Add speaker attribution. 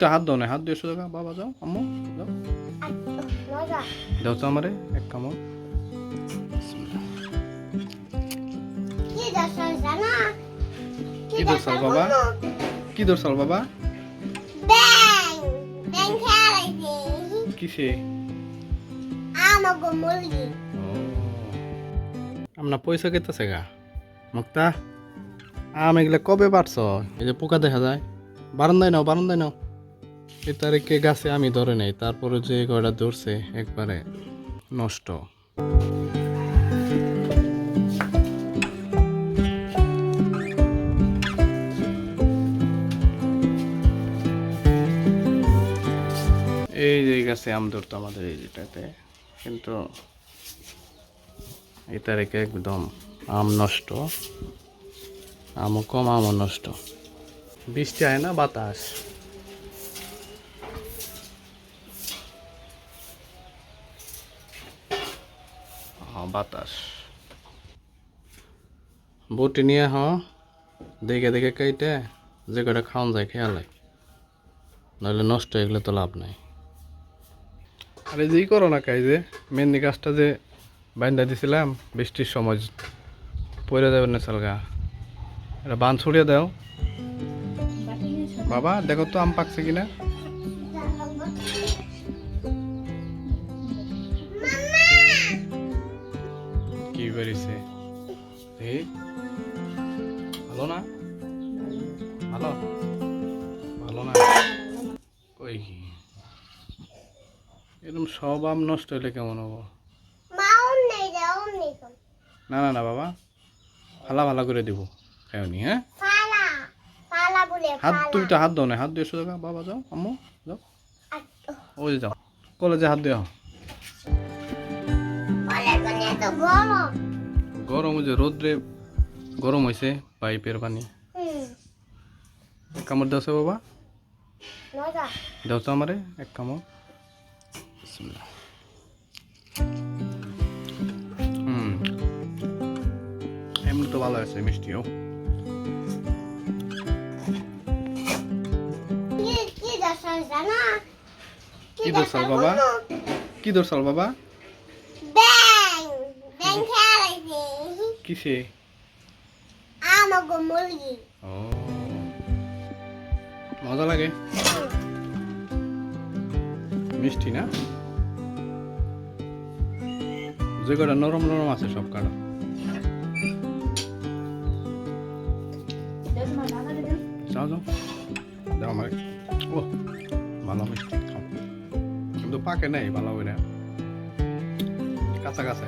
Speaker 1: তো হাত দাও না, হাত দিয়ে সোজা বাবা যাও, আম্মু যাও, দাও তো আমারে এক কামড়। কি দরসাল বাবা, কি দরসাল বাবা, কিসে? আমরা পয়সা কেতেছে গা মুক্তা, আম এগুলা কবে পারছ? এই যে পোকা দেখা যায়, বারান্দায় নাও, বারান্দায় নাও। এই তারিখে গাছে আমি ধরে নেই, তারপরে যে কয়টা ধরছে একবারে নষ্ট। এই যে গাছে আম ধরতো আমাদের এই যেটাতে, কিন্তু এই তারিখে একদম আম নষ্ট, আমও কম, আমও নষ্ট। বৃষ্টি হয় না, বাতাস। বাতাস বটি নিয়ে দেখে দেখে কাইটে যে কটা খাওয়ান যায় খেয়াল হয়, নাহলে নষ্ট হয়ে গেলে তো লাভ নাই। আরে যেই করো না কাই, যে মেনলি গাছটা যে বাইন্দা দিছিলাম বৃষ্টির সময় পড়ে যাবে না সালগা, এটা বান ছড়িয়ে দাও বাবা, দেখো তো আম পাকছে কিনা। কি বেরিয়েছে? ভালো না, ভালো, ভালো না, কই কি এরকম সব আম নষ্ট হইলে কেমন হবো? না না না বাবা, ফালা ফালা করে দিব খাওনি। হ্যাঁ, হাত, তুমি তো হাত দাও না, হাত দিয়ে সোজা বাবা যাও, আম্মু যাও, ওই যাও কলেজে হাত দেওয়া। গরম যে রোদ্রে গরম হয়েছে, পাইপের পানি কামড় দাও বাবা, দাও তো আমারে এক কামড়। এমনি তো ভালো আছে, মিষ্টিও। কি দরসাল বাবা, কি দরসাল বাবা, কিসে? ও, মজা লাগে, মিষ্টি না? যে কটা নরম নরম আছে সব কাটা। যাও যাও, দাও আমার। ও ভালো মিষ্টি, খাও, কিন্তু পাকে নাই ভালো করে, কাঁচা কাঁচা।